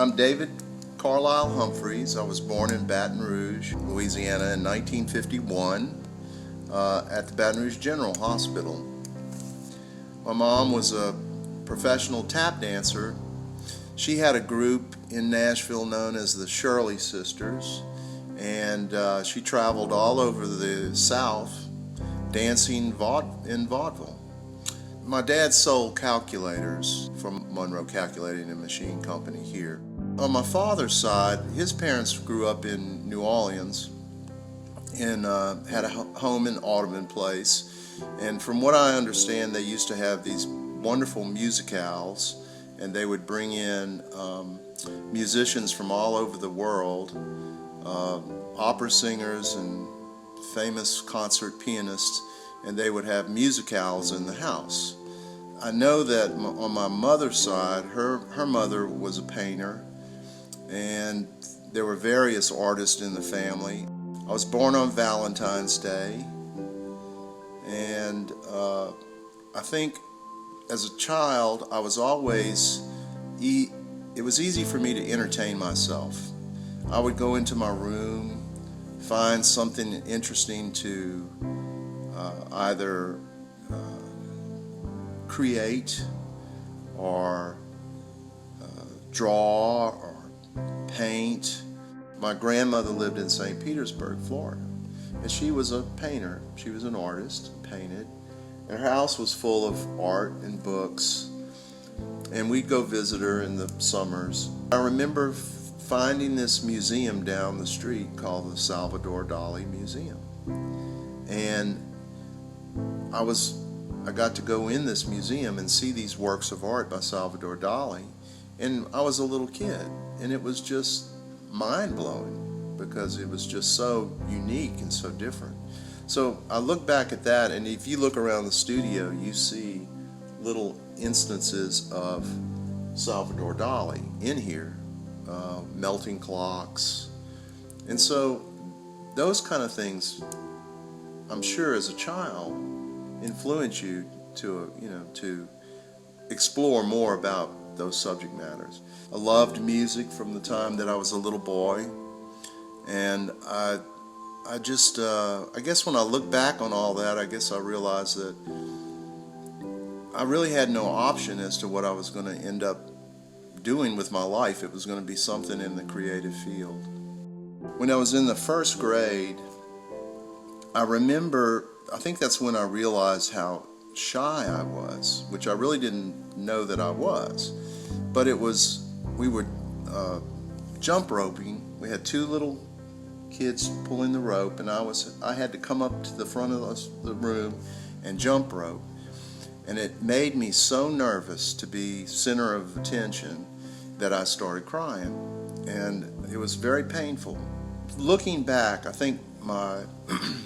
I'm David Carlysle Humphreys. I was born in Baton Rouge, Louisiana in 1951 at the Baton Rouge General Hospital. My mom was a professional tap dancer. She had a group in Nashville known as the Shirley Sisters, and she traveled all over the South dancing in vaudeville. My dad sold calculators from Monroe Calculating and Machine Company here. On my father's side, his parents grew up in New Orleans and had a home in Audubon Place. And from what I understand, they used to have these wonderful musicales, and they would bring in musicians from all over the world, opera singers and famous concert pianists, and they would have musicales in the house. I know that on my mother's side, her mother was a painter, and there were various artists in the family. I was born on Valentine's Day, and I think as a child I was always, it was easy for me to entertain myself. I would go into my room, find something interesting to either create or draw or paint. My grandmother lived in St. Petersburg, Florida, and she was a painter. She was an artist, painted, and her house was full of art and books, and we'd go visit her in the summers. I remember finding this museum down the street called the Salvador Dali Museum, and I got to go in this museum and see these works of art by Salvador Dali, and I was a little kid, and it was just mind-blowing because it was just so unique and so different. So I look back at that, and if you look around the studio, you see little instances of Salvador Dali in here, melting clocks, and so those kind of things, I'm sure as a child, influence you to explore more about those subject matters. I loved music from the time that I was a little boy, and I guess when I look back on all that, I guess I realized that I really had no option as to what I was going to end up doing with my life. It was going to be something in the creative field. When I was in the first grade, I think that's when I realized how shy I was, which I really didn't know that I was. But we were jump roping. We had two little kids pulling the rope, and I had to come up to the front of the room and jump rope. And it made me so nervous to be center of attention that I started crying. And it was very painful. Looking back, I think my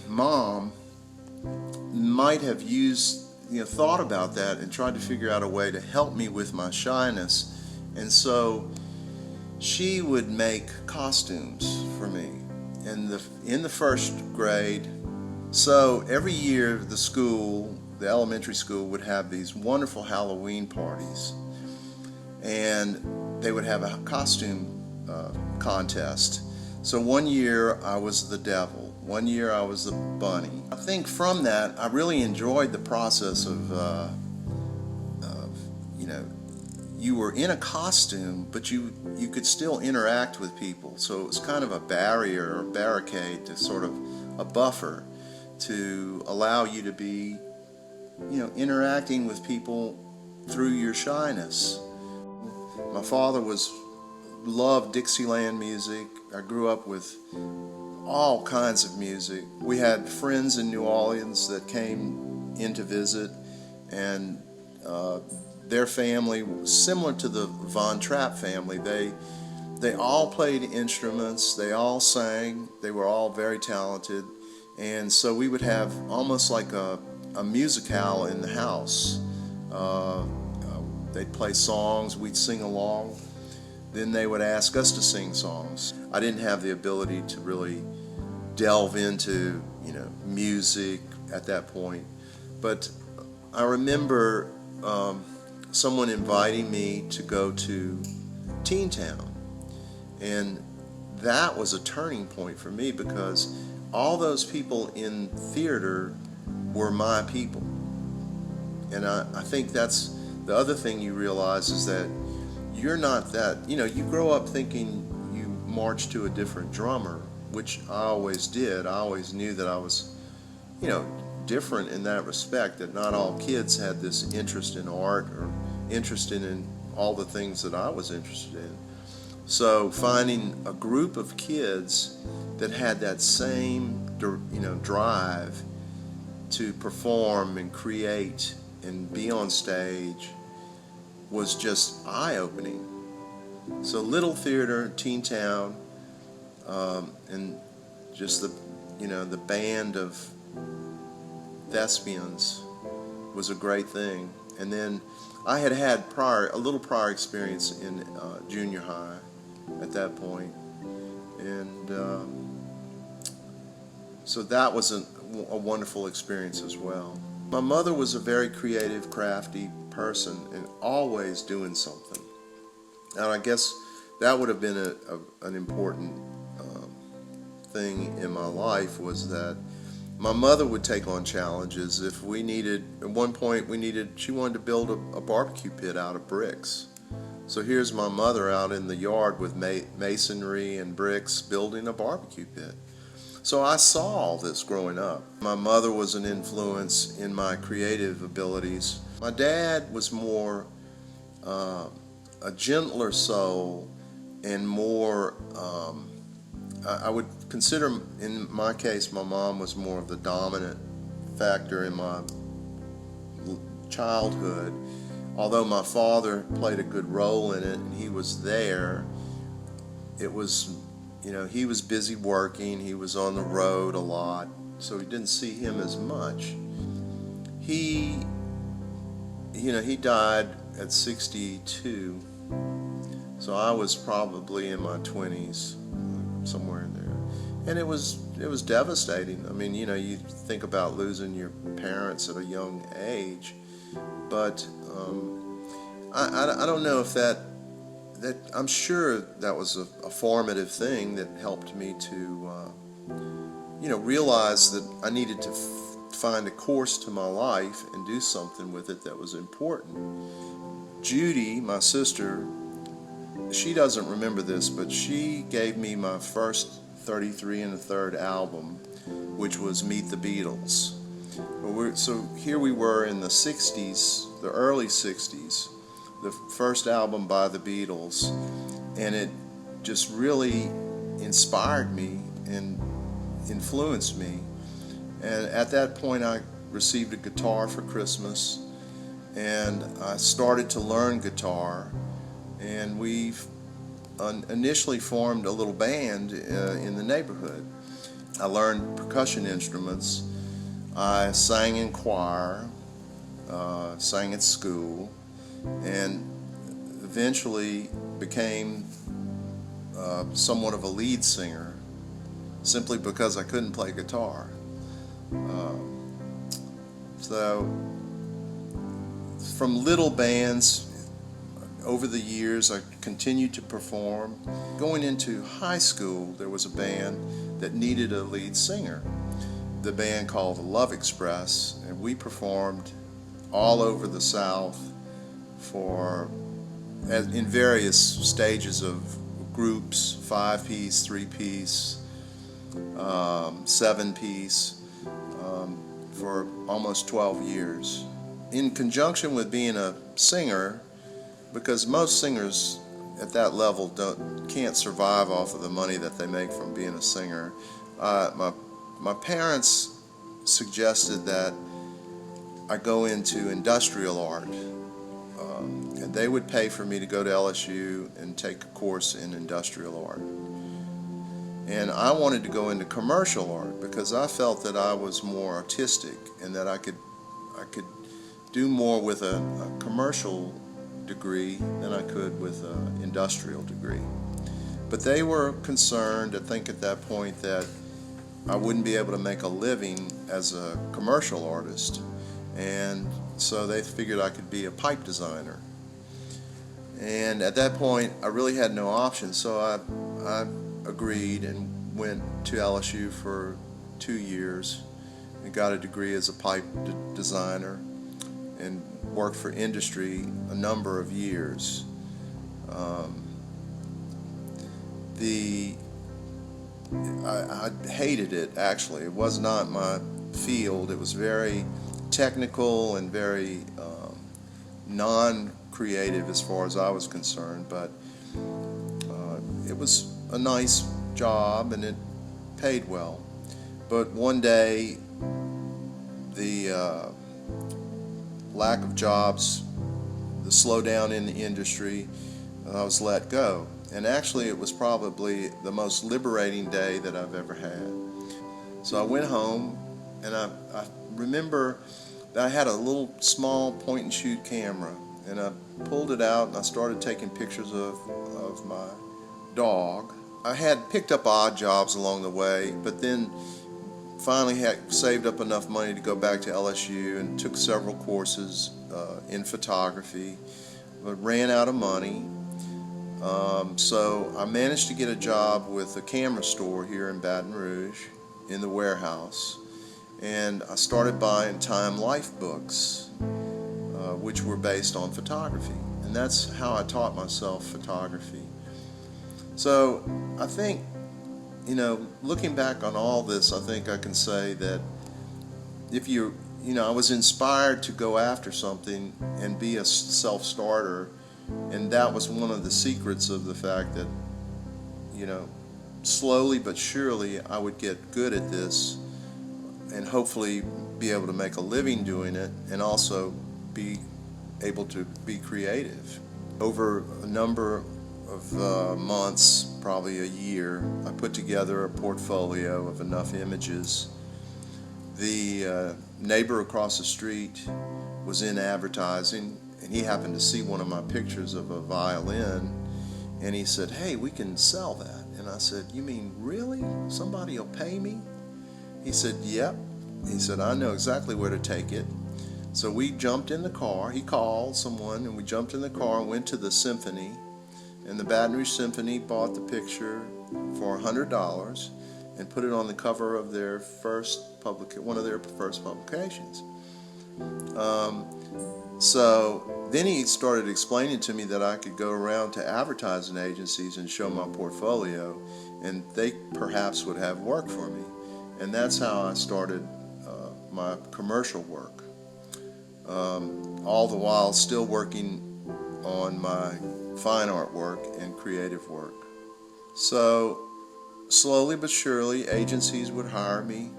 mom might have thought about that and tried to figure out a way to help me with my shyness. And so she would make costumes for me in the first grade. So every year the elementary school would have these wonderful Halloween parties, and they would have a costume contest. So one year I was the devil, one year I was the bunny. I think from that I really enjoyed the process of you were in a costume, but you could still interact with people. So it was kind of a barrier or barricade, to sort of a buffer to allow you to be interacting with people through your shyness. My father loved Dixieland music. I grew up with all kinds of music. We had friends in New Orleans that came in to visit, and their family was similar to the Von Trapp family. They all played instruments, they all sang, they were all very talented, and so we would have almost like a musicale in the house. They'd play songs, we'd sing along, then they would ask us to sing songs. I didn't have the ability to really delve into music at that point, but I remember someone inviting me to go to Teen Town, And that was a turning point for me, because all those people in theater were my people. And I think that's the other thing you realize, is that you're not that, you grow up thinking you march to a different drummer, which I always did. I always knew that I was, different in that respect, that not all kids had this interest in art or interested in all the things that I was interested in. So finding a group of kids that had that same, drive to perform and create and be on stage was just eye-opening. So little theater, teen town, and just the band of thespians was a great thing. And then I had a little prior experience in junior high at that point, and so that was a wonderful experience as well. My mother was a very creative, crafty person, and always doing something. And I guess that would have been an important thing in my life, was that my mother would take on challenges. If we needed, at one point she wanted to build a barbecue pit out of bricks. So here's my mother out in the yard with masonry and bricks building a barbecue pit. So I saw all this growing up. My mother was an influence in my creative abilities. My dad was more a gentler soul, and more, I would consider, in my case, my mom was more of the dominant factor in my childhood. Although my father played a good role in it, and he was there, it was, he was busy working, he was on the road a lot, so we didn't see him as much. He died at 62, so I was probably in my 20s, somewhere in there. And it was devastating. I mean, you think about losing your parents at a young age, but I don't know if that I'm sure that was a formative thing that helped me to realize that I needed to find a course to my life and do something with it that was important. Judy, my sister, she doesn't remember this, but she gave me my first 33 1/3 album, which was Meet the Beatles. So here we were in the 60s, the early 60s, the first album by the Beatles, and it just really inspired me and influenced me. And at that point I received a guitar for Christmas, and I started to learn guitar, and we initially formed a little band in the neighborhood. I learned percussion instruments. I sang in choir, sang at school, and eventually became somewhat of a lead singer, simply because I couldn't play guitar. So from little bands, over the years I continued to perform. Going into high school, there was a band that needed a lead singer, the band called the Love Express, and we performed all over the South in various stages of groups, 5-piece, 3-piece, 7-piece, for almost 12 years. In conjunction with being a singer, because most singers at that level can't survive off of the money that they make from being a singer, my parents suggested that I go into industrial art, and they would pay for me to go to LSU and take a course in industrial art. And I wanted to go into commercial art because I felt that I was more artistic and that I could do more with a commercial degree than I could with an industrial degree. But they were concerned, I think at that point, that I wouldn't be able to make a living as a commercial artist, and so they figured I could be a pipe designer. And at that point, I really had no option, so I agreed and went to LSU for 2 years and got a degree as a pipe designer and worked for industry a number of years. Um, I hated it, actually. It was not my field. It was very technical and very non-creative as far as I was concerned, but it was a nice job and it paid well. But one day, the lack of jobs, the slowdown in the industry, I was let go. And actually, it was probably the most liberating day that I've ever had. So I went home, and I remember that I had a little small point-and-shoot camera, and I pulled it out, and I started taking pictures of my dog. I had picked up odd jobs along the way, but then finally had saved up enough money to go back to LSU and took several courses in photography, but ran out of money. So I managed to get a job with a camera store here in Baton Rouge in the warehouse, and I started buying Time Life books, which were based on photography, and that's how I taught myself photography. So I think, looking back on all this, I think I can say that if I was inspired to go after something and be a self-starter. And that was one of the secrets of the fact that, slowly but surely I would get good at this and hopefully be able to make a living doing it and also be able to be creative. Over a number of months, probably a year, I put together a portfolio of enough images. The neighbor across the street was in advertising, and he happened to see one of my pictures of a violin, and he said, "Hey, we can sell that." And I said, "You mean really? Somebody will pay me?" He said, "Yep." He said, "I know exactly where to take it." So we jumped in the car. He called someone, and we jumped in the car and went to the symphony. And the Baton Rouge Symphony bought the picture for $100 and put it on the cover of their one of their first publications. So then he started explaining to me that I could go around to advertising agencies and show my portfolio, and they perhaps would have work for me. And that's how I started my commercial work, all the while still working on my fine art work and creative work. So slowly but surely, agencies would hire me,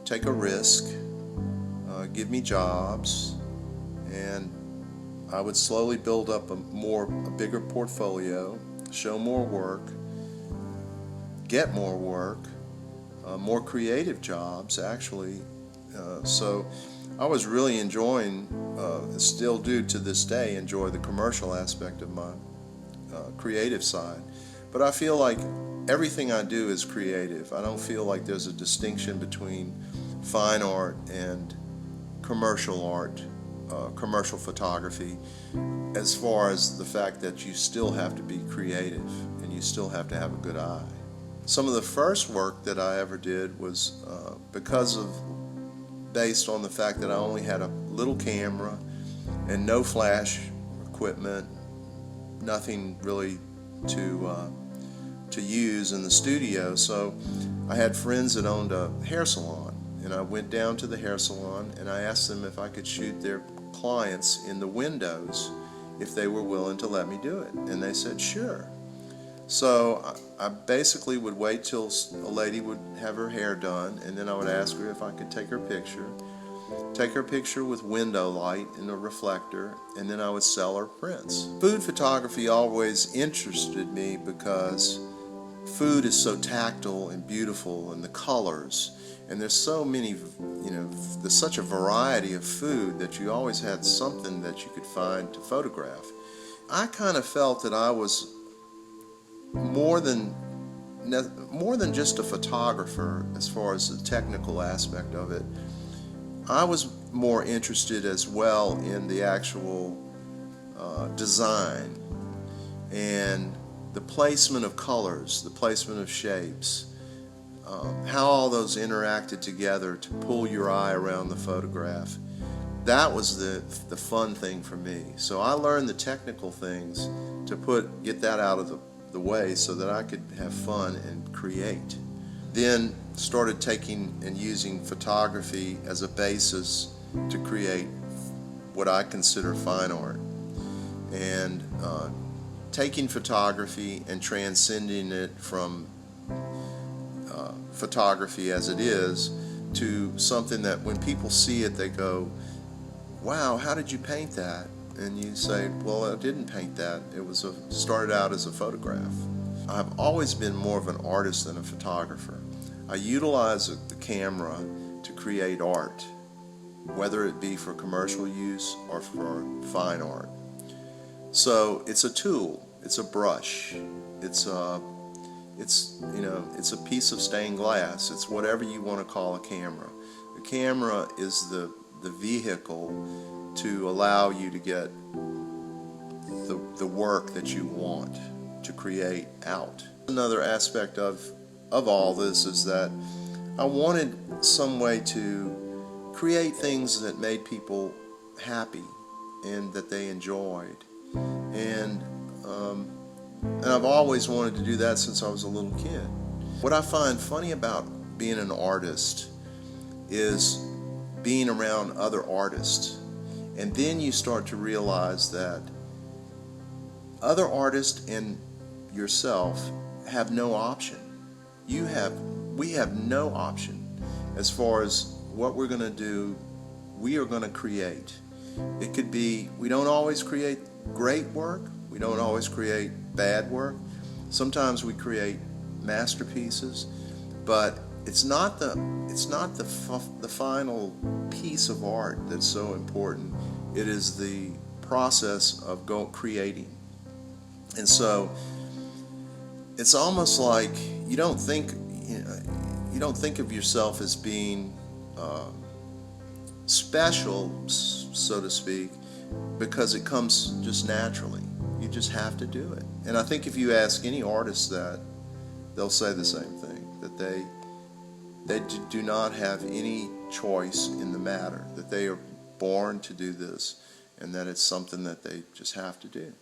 take a risk, give me jobs, and I would slowly build up a bigger portfolio, show more work, get more work, more creative jobs actually. So I was really enjoying, still do to this day, enjoy the commercial aspect of my creative side. But I feel like everything I do is creative. I don't feel like there's a distinction between fine art and commercial art, commercial photography, as far as the fact that you still have to be creative and you still have to have a good eye. Some of the first work that I ever did was based on the fact that I only had a little camera and no flash equipment, nothing really to use in the studio. So I had friends that owned a hair salon, and I went down to the hair salon and I asked them if I could shoot their clients in the windows if they were willing to let me do it, and they said sure. So I basically would wait till a lady would have her hair done, and then I would ask her if I could take her picture with window light and a reflector, and then I would sell her prints. Food photography always interested me because food is so tactile and beautiful, and the colors, and there's so many, there's such a variety of food that you always had something that you could find to photograph. I kind of felt that I was more than just a photographer as far as the technical aspect of it. I was more interested as well in the actual design and the placement of colors, the placement of shapes, how all those interacted together to pull your eye around the photograph. That was the fun thing for me. So I learned the technical things to get that out of the way so that I could have fun and create. Then started taking and using photography as a basis to create what I consider fine art. And taking photography and transcending it from photography as it is to something that when people see it they go, wow, how did you paint that? And you say, well, I didn't paint that. It started out as a photograph. I've always been more of an artist than a photographer. I utilize the camera to create art, whether it be for commercial use or for fine art. So it's a tool, it's a brush, it's a piece of stained glass, it's whatever you want to call a camera. The camera is the vehicle to allow you to get the work that you want to create out. Another aspect of all this is that I wanted some way to create things that made people happy and that they enjoyed. And I've always wanted to do that since I was a little kid. What I find funny about being an artist is being around other artists. And then you start to realize that other artists and yourself have no option. We have no option as far as what we're going to do. We are going to create. It could be, we don't always create great work. We don't always create bad work. Sometimes we create masterpieces, but it's not the final piece of art that's so important. It is the process of creating. And so it's almost like you don't think of yourself as being special, so to speak, because it comes just naturally. You just have to do it. And I think if you ask any artist that, they'll say the same thing, that they do not have any choice in the matter, that they are born to do this, and that it's something that they just have to do.